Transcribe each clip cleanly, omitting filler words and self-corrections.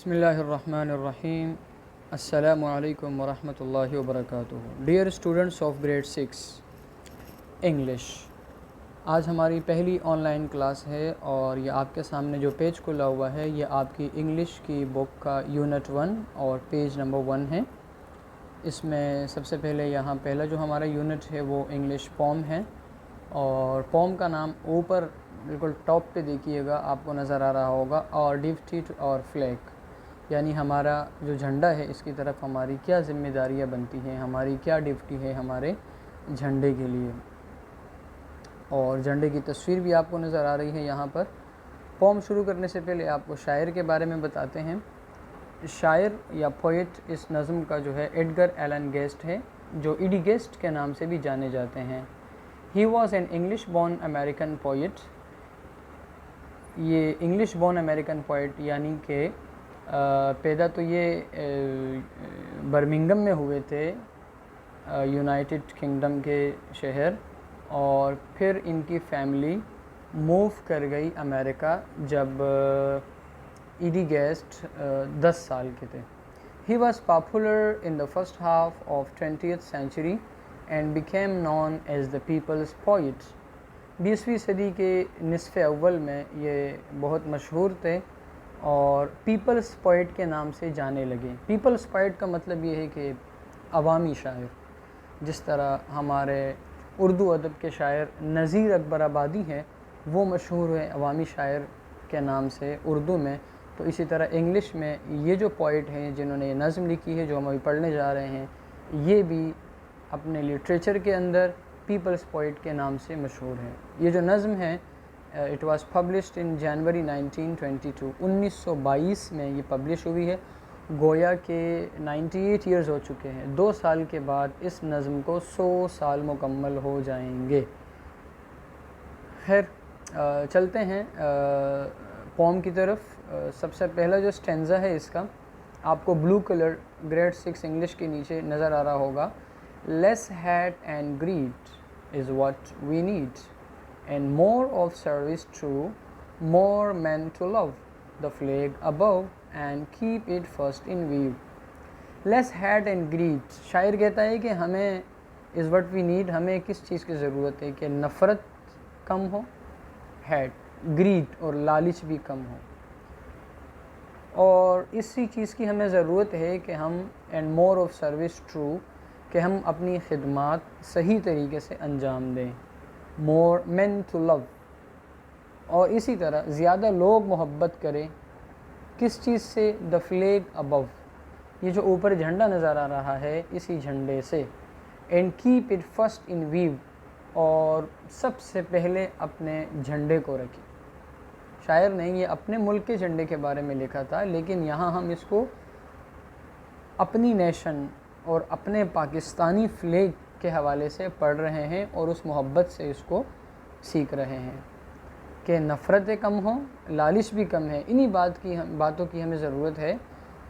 बिस्मिल्लाहिर्रहमानिर्रहीम। अस्सलामु अलैकुम वरहमतुल्लाहि वबरकातुहू। Dear students of grade 6 English, आज हमारी पहली ऑनलाइन क्लास है और ये आपके सामने जो पेज खुला हुआ है ये आपकी इंग्लिश की बुक का यूनिट 1 और पेज नंबर 1 है। इसमें सबसे पहले यहाँ पहला जो हमारा यूनिट है वो इंग्लिश पोम है और पोम का नाम ऊपर बिल्कुल टॉप पे देखिएगा, आपको नज़र आ रहा होगा, और डिफ्टी और फ्लैग, यानी हमारा जो झंडा है इसकी तरफ हमारी क्या ज़िम्मेदारियाँ बनती हैं, हमारी क्या ड्यूटी है हमारे झंडे के लिए। और झंडे की तस्वीर भी आपको नज़र आ रही है यहाँ पर। पोम शुरू करने से पहले आपको शायर के बारे में बताते हैं। शायर या पोइट इस नज़म का जो है एडगर एलन गेस्ट है, जो ईडी गेस्ट के नाम से भी जाने जाते हैं। He was an English born American poet. ये इंग्लिश बॉर्न अमेरिकन पोइट यानी कि पैदा तो ये बर्मिंघम में हुए थे, यूनाइटेड किंगडम के शहर, और फिर इनकी फैमिली मूव कर गई अमेरिका जब ईडी गेस्ट 10 साल के थे। He was popular in the first half of 20th century and became known as the people's poet. 20वीं सदी के निसफ़ अव्वल में ये बहुत मशहूर थे और पीपल्स पोइट के नाम से जाने लगे। पीपल्स पोइट का मतलब ये है कि अवामी शायर। जिस तरह हमारे उर्दू अदब के शायर नज़ीर अकबर आबादी हैं, वो मशहूर है अवामी शायर के नाम से उर्दू में, तो इसी तरह इंग्लिश में ये जो पोइट हैं जिन्होंने ये नज़म लिखी है जो हम अभी पढ़ने जा रहे हैं, ये भी अपने लिटरेचर के अंदर पीपल्स पोइट के नाम से मशहूर है। ये जो नज़म है इट वाज पब्लिश्ड इन जनवरी 1922, 1922 में ये पब्लिश हुई है। गोया के 98 ईयर्स हो चुके हैं। 2 साल के बाद इस नज़म को 100 साल मुकम्मल हो जाएंगे। खैर चलते हैं पोम की तरफ। सबसे पहला जो स्टेंजा है इसका आपको ब्लू कलर ग्रेड 6 इंग्लिश के नीचे नज़र आ रहा होगा। Less hate and greed is what we need and more of service true, more men to love, the flag above and keep it first in view. Less hate and greed, शायर कहता है कि हमें is what we need, हमें किस चीज़ की ज़रूरत है कि नफ़रत कम हो, हैट, ग्रीड और लालच भी कम हो, और इसी चीज़ की हमें ज़रूरत है कि हम and more of service true, कि हम अपनी खिदमात सही तरीके से अंजाम दें। मोर मैन टू लव, और इसी तरह ज़्यादा लोग मोहब्बत करें किस चीज़ से, द फ्लैग अबव, ये जो ऊपर झंडा नज़र आ रहा है इसी झंडे से, and keep it first in view, और सबसे पहले अपने झंडे को रखें। शायर ने ये अपने मुल्क के झंडे के बारे में लिखा था, लेकिन यहाँ हम इसको अपनी नेशन और अपने पाकिस्तानी फ्लैग के हवाले से पढ़ रहे हैं और उस मोहब्बत से इसको सीख रहे हैं कि नफ़रतें कम हों, लालच भी कम है। इन्हीं बातों की हमें ज़रूरत है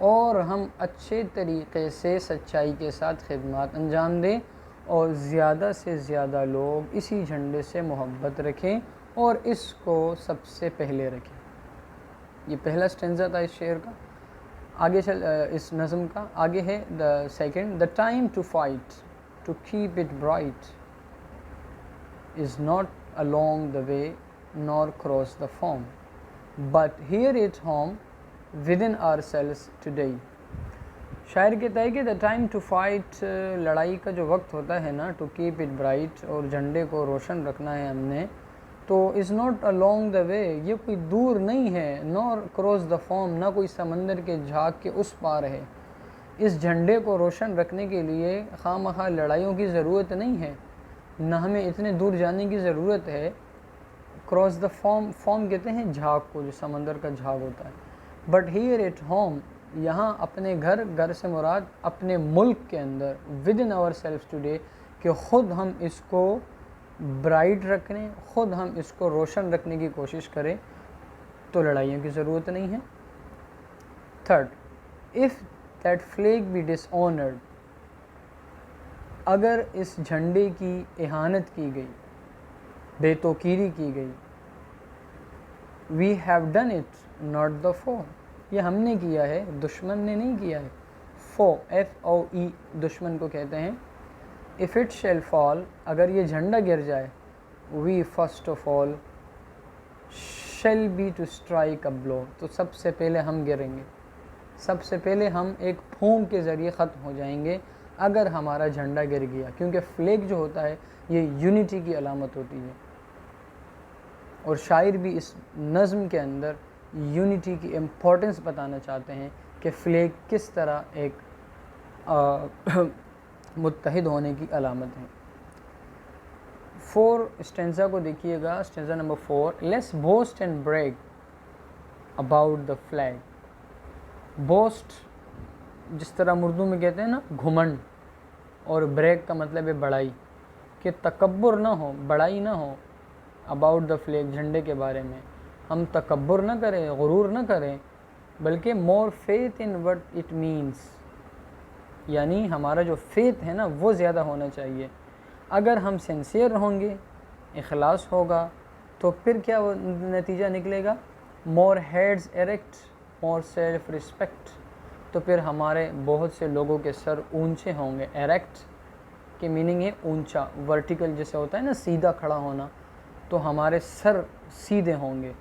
और हम अच्छे तरीक़े से सच्चाई के साथ खिदमत अंजाम दें और ज़्यादा से ज़्यादा लोग इसी झंडे से मोहब्बत रखें और इसको सबसे पहले रखें। ये पहला स्टेंजा था इस शेर का। आगे इस नज़म का आगे है the second, the time to fight to keep it bright is not along the way nor cross the foam, but here at home within ourselves today. शायर कहता है कि द टाइम टू फाइट, लड़ाई का जो वक्त होता है ना, टू कीप इट ब्राइट, और झंडे को रोशन रखना है हमने, तो is not along the way, ये कोई दूर नहीं है, नॉर क्रॉस द फॉर्म, ना कोई समंदर के झाग के उस पार है। इस झंडे को रोशन रखने के लिए खामखा लड़ाइयों की ज़रूरत नहीं है, न हमें इतने दूर जाने की ज़रूरत है। क्रॉस द फॉर्म कहते हैं झाग को, जो समंदर का झाग होता है। बट हियर एट होम, यहाँ अपने घर से मुराद अपने मुल्क के अंदर, within our self today, कि ख़ुद हम इसको ब्राइट रखने, ख़ुद हम इसको रोशन रखने की कोशिश करें, तो लड़ाइयों की ज़रूरत नहीं है। Third, if that flag be dishonoured, अगर इस झंडे की इहानत की गई, बेतौकीरी की गई, we have done it not the foe, ये हमने किया है, दुश्मन ने नहीं किया है। फो, FOE दुश्मन को कहते हैं। इफ़ इट शेल फॉल, अगर ये झंडा गिर जाए, we first of all shall be to strike a blow, तो सबसे पहले हम गिरेंगे, सबसे पहले हम एक फूंक के ज़रिए ख़त्म हो जाएंगे अगर हमारा झंडा गिर गया, क्योंकि फ्लैग जो होता है ये यूनिटी की अलामत होती है। और शायर भी इस नज़्म के अंदर यूनिटी की इम्पोर्टेंस बताना चाहते हैं कि फ्लैग किस तरह एक मुत्तहिद होने की अलामत है। 4 स्टेंजा को देखिएगा, stanza number 4, let's boast and Bragg about the flag. Boast जिस तरह उर्दू में कहते हैं ना घुमंड, और ब्रेक का मतलब है बड़ाई, कि तकब्बुर ना हो, बड़ाई ना हो अबाउट द फ्लैग, झंडे के बारे में। हम तकब्बुर ना करें, गुरूर ना करें, बल्कि more faith in what it means, यानी हमारा जो फेथ है ना वो ज़्यादा होना चाहिए। अगर हम सिंसियर होंगे, इखलास होगा, तो फिर क्या नतीजा निकलेगा? More heads erect, more self respect, तो फिर हमारे बहुत से लोगों के सर ऊंचे होंगे। एरेक्ट की मीनिंग है ऊंचा, वर्टिकल जैसे होता है ना सीधा खड़ा होना, तो हमारे सर सीधे होंगे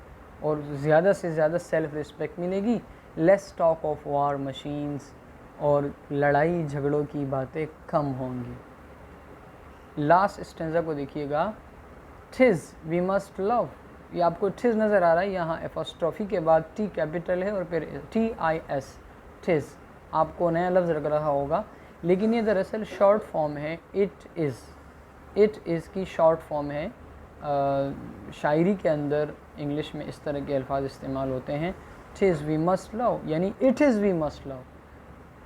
और ज़्यादा से ज़्यादा सेल्फ रिस्पेक्ट मिलेगी। Less talk of war machines, और लड़ाई झगड़ों की बातें कम होंगी। लास्ट स्टेंजा को देखिएगा, थिज वी मस्ट लव, ये आपको थिज नज़र आ रहा है, यहाँ एपोस्ट्रोफी के बाद टी कैपिटल है और फिर TIS, थिज आपको नया लफ्ज़ लग रहा होगा, लेकिन ये दरअसल शॉर्ट फॉर्म है इट इज़ की शॉर्ट फॉर्म है। शायरी के अंदर इंग्लिश में इस तरह के अल्फाज इस्तेमाल होते हैं, थिज वी मस्ट लव, यानी it is we must love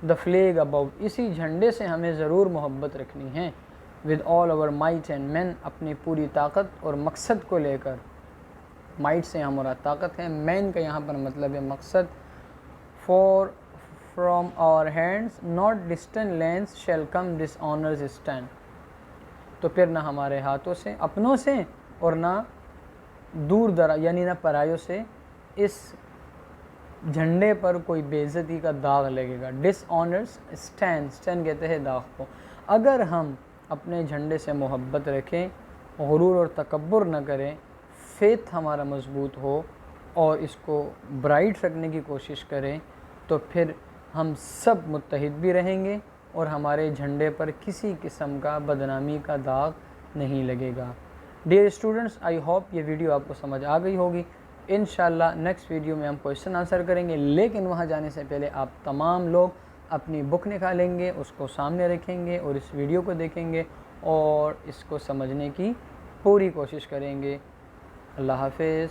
the flag about, इसी झंडे से हमें ज़रूर मोहब्बत रखनी है। With all our might and man, अपनी पूरी ताकत और मकसद को लेकर। माइट से हमारा ताकत है, मैन का यहाँ पर मतलब है मकसद। For from our hands not distant lands shall come dishonour's stand, तो फिर ना हमारे हाथों से, अपनों से, और ना दूर दराज यानी ना परायों से इस झंडे पर कोई बेइज्जती का दाग लगेगा। डिसऑनर्स, स्टैंड कहते हैं दाग को। अगर हम अपने झंडे से मोहब्बत रखें, गुरूर और तकब्बुर न करें, फेथ हमारा मजबूत हो और इसको ब्राइट रखने की कोशिश करें, तो फिर हम सब मुत्तहिद भी रहेंगे और हमारे झंडे पर किसी किस्म का बदनामी का दाग नहीं लगेगा। डियर स्टूडेंट्स, आई होप ये वीडियो आपको समझ आ गई होगी। इंशाल्लाह नेक्स्ट वीडियो में हम क्वेश्चन आंसर करेंगे, लेकिन वहाँ जाने से पहले आप तमाम लोग अपनी बुक निकालेंगे, उसको सामने रखेंगे और इस वीडियो को देखेंगे और इसको समझने की पूरी कोशिश करेंगे। अल्लाह हाफ़िज़।